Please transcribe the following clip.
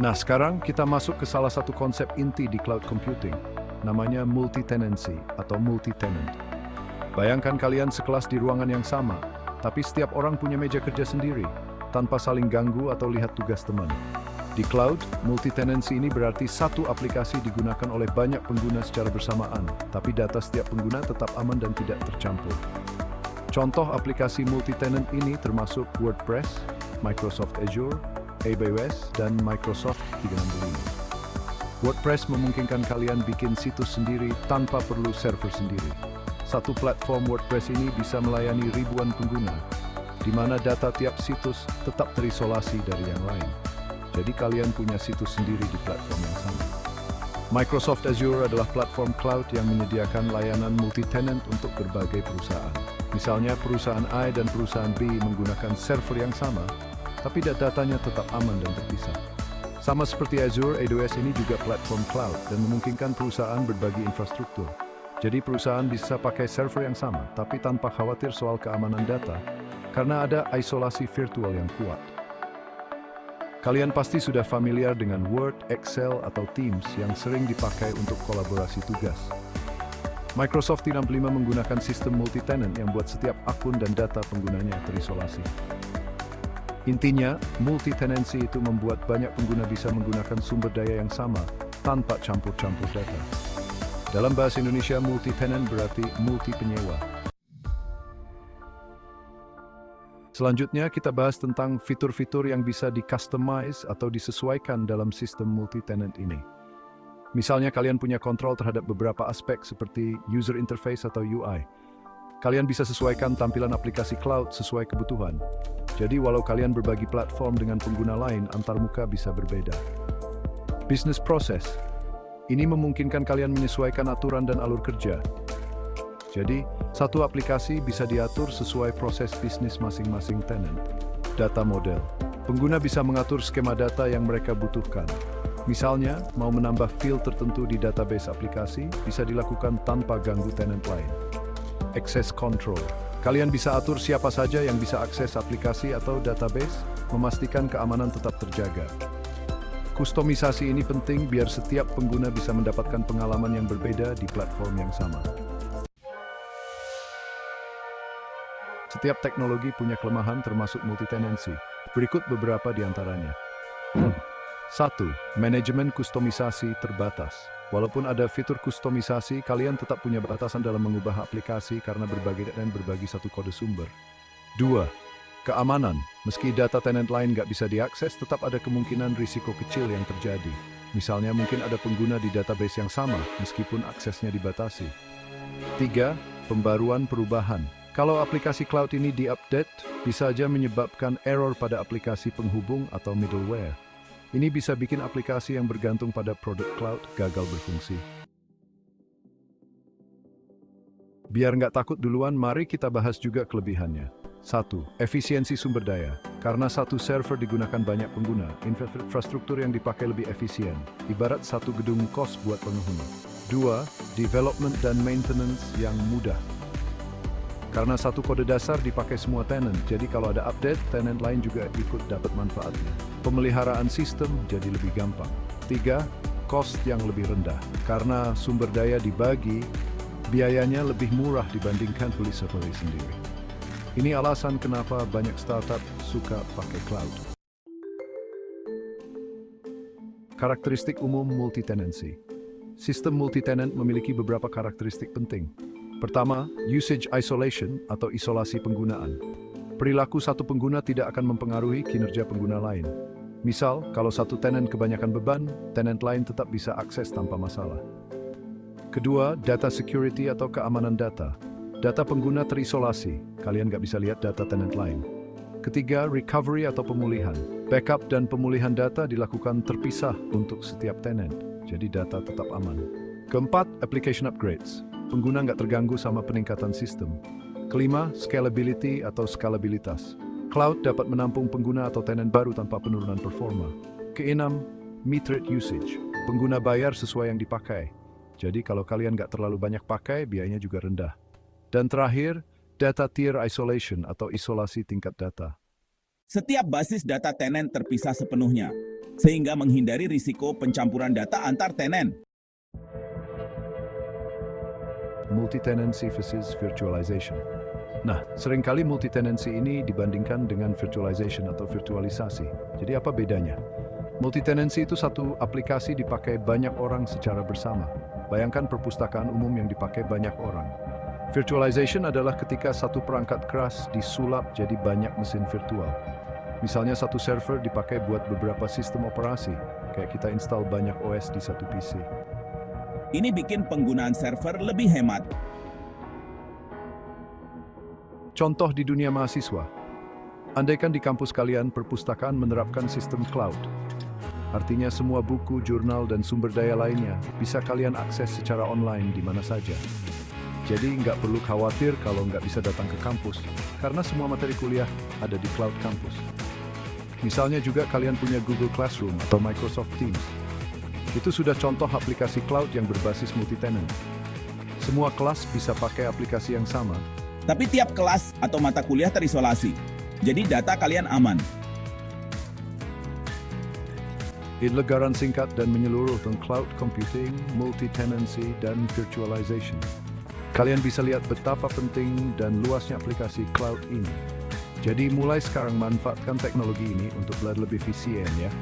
Nah, sekarang kita masuk ke salah satu konsep inti di cloud computing, namanya multi-tenancy atau multi-tenant. Bayangkan kalian sekelas di ruangan yang sama, tapi setiap orang punya meja kerja sendiri, tanpa saling ganggu atau lihat tugas teman. Di cloud, multi-tenancy ini berarti satu aplikasi digunakan oleh banyak pengguna secara bersamaan, tapi data setiap pengguna tetap aman dan tidak tercampur. Contoh aplikasi multi-tenant ini termasuk WordPress, Microsoft Azure, AWS, dan Microsoft 365. WordPress memungkinkan kalian bikin situs sendiri tanpa perlu server sendiri. Satu platform WordPress ini bisa melayani ribuan pengguna, di mana data tiap situs tetap terisolasi dari yang lain. Jadi kalian punya situs sendiri di platform yang sama. Microsoft Azure adalah platform cloud yang menyediakan layanan multi-tenant untuk berbagai perusahaan. Misalnya perusahaan A dan perusahaan B menggunakan server yang sama, tapi datanya tetap aman dan terpisah. Sama seperti Azure, AWS ini juga platform cloud dan memungkinkan perusahaan berbagi infrastruktur. Jadi perusahaan bisa pakai server yang sama, tapi tanpa khawatir soal keamanan data, karena ada isolasi virtual yang kuat. Kalian pasti sudah familiar dengan Word, Excel, atau Teams yang sering dipakai untuk kolaborasi tugas. Microsoft 365 menggunakan sistem multi-tenant yang buat setiap akun dan data penggunanya terisolasi. Intinya, multi-tenancy itu membuat banyak pengguna bisa menggunakan sumber daya yang sama tanpa campur-campur data. Dalam bahasa Indonesia, multi-tenant berarti multi-penyewa. Selanjutnya, kita bahas tentang fitur-fitur yang bisa di-customize atau disesuaikan dalam sistem multi-tenant ini. Misalnya, kalian punya kontrol terhadap beberapa aspek seperti user interface atau UI. Kalian bisa sesuaikan tampilan aplikasi cloud sesuai kebutuhan. Jadi, walau kalian berbagi platform dengan pengguna lain, antarmuka bisa berbeda. Business process. Ini memungkinkan kalian menyesuaikan aturan dan alur kerja. Jadi, satu aplikasi bisa diatur sesuai proses bisnis masing-masing tenant. Data model. Pengguna bisa mengatur skema data yang mereka butuhkan. Misalnya, mau menambah field tertentu di database aplikasi, bisa dilakukan tanpa ganggu tenant lain. Access control. Kalian bisa atur siapa saja yang bisa akses aplikasi atau database, memastikan keamanan tetap terjaga. Kustomisasi ini penting biar setiap pengguna bisa mendapatkan pengalaman yang berbeda di platform yang sama. Setiap teknologi punya kelemahan termasuk multi-tenancy. Berikut beberapa di antaranya. 1. Manajemen kustomisasi terbatas. Walaupun ada fitur kustomisasi, kalian tetap punya batasan dalam mengubah aplikasi karena berbagi satu kode sumber. 2. Keamanan. Meski data tenant lain nggak bisa diakses, tetap ada kemungkinan risiko kecil yang terjadi. Misalnya mungkin ada pengguna di database yang sama, meskipun aksesnya dibatasi. 3. Pembaruan perubahan. Kalau aplikasi cloud ini di-update, bisa saja menyebabkan error pada aplikasi penghubung atau middleware. Ini bisa bikin aplikasi yang bergantung pada produk cloud gagal berfungsi. Biar nggak takut duluan, mari kita bahas juga kelebihannya. 1. Efisiensi sumber daya. Karena satu server digunakan banyak pengguna, infrastruktur yang dipakai lebih efisien, ibarat satu gedung kos buat penghuni. 2. Development dan maintenance yang mudah. Karena satu kode dasar dipakai semua tenant, jadi kalau ada update, tenant lain juga ikut dapat manfaatnya. Pemeliharaan sistem jadi lebih gampang. 3. Cost yang lebih rendah. Karena sumber daya dibagi, biayanya lebih murah dibandingkan beli server sendiri. Ini alasan kenapa banyak startup suka pakai cloud. Karakteristik umum multi-tenancy. Sistem multi-tenant memiliki beberapa karakteristik penting. Pertama, usage isolation atau isolasi penggunaan. Perilaku satu pengguna tidak akan mempengaruhi kinerja pengguna lain. Misal, kalau satu tenant kebanyakan beban, tenant lain tetap bisa akses tanpa masalah. Kedua, data security atau keamanan data. Data pengguna terisolasi, kalian nggak bisa lihat data tenant lain. Ketiga, recovery atau pemulihan. Backup dan pemulihan data dilakukan terpisah untuk setiap tenant, jadi data tetap aman. Keempat, application upgrades. Pengguna nggak terganggu sama peningkatan sistem. Kelima, scalability atau skalabilitas. Cloud dapat menampung pengguna atau tenant baru tanpa penurunan performa. Keenam, metered usage. Pengguna bayar sesuai yang dipakai. Jadi kalau kalian nggak terlalu banyak pakai, biayanya juga rendah. Dan terakhir, data tier isolation atau isolasi tingkat data. Setiap basis data tenant terpisah sepenuhnya. sehingga menghindari risiko pencampuran data antar tenen. Multi-tenancy versus virtualization. Nah, seringkali multi-tenancy ini dibandingkan dengan virtualization atau virtualisasi. Jadi apa bedanya? Multi-tenancy itu satu aplikasi dipakai banyak orang secara bersama. Bayangkan perpustakaan umum yang dipakai banyak orang. Virtualization adalah ketika satu perangkat keras disulap jadi banyak mesin virtual. Misalnya satu server dipakai buat beberapa sistem operasi, kayak kita install banyak OS di satu PC. Ini bikin penggunaan server lebih hemat. Contoh di dunia mahasiswa. Andaikan di kampus kalian perpustakaan menerapkan sistem cloud. Artinya semua buku, jurnal, dan sumber daya lainnya bisa kalian akses secara online di mana saja. Jadi nggak perlu khawatir kalau nggak bisa datang ke kampus, karena semua materi kuliah ada di cloud kampus. Misalnya juga kalian punya Google Classroom atau Microsoft Teams. Itu sudah contoh aplikasi cloud yang berbasis multi-tenant. Semua kelas bisa pakai aplikasi yang sama. Tapi tiap kelas atau mata kuliah terisolasi, jadi data kalian aman. Ilegaran singkat dan menyeluruh tentang cloud computing, multi-tenancy, dan virtualization. Kalian bisa lihat betapa penting dan luasnya aplikasi cloud ini. Jadi mulai sekarang manfaatkan teknologi ini untuk belajar lebih efisien ya.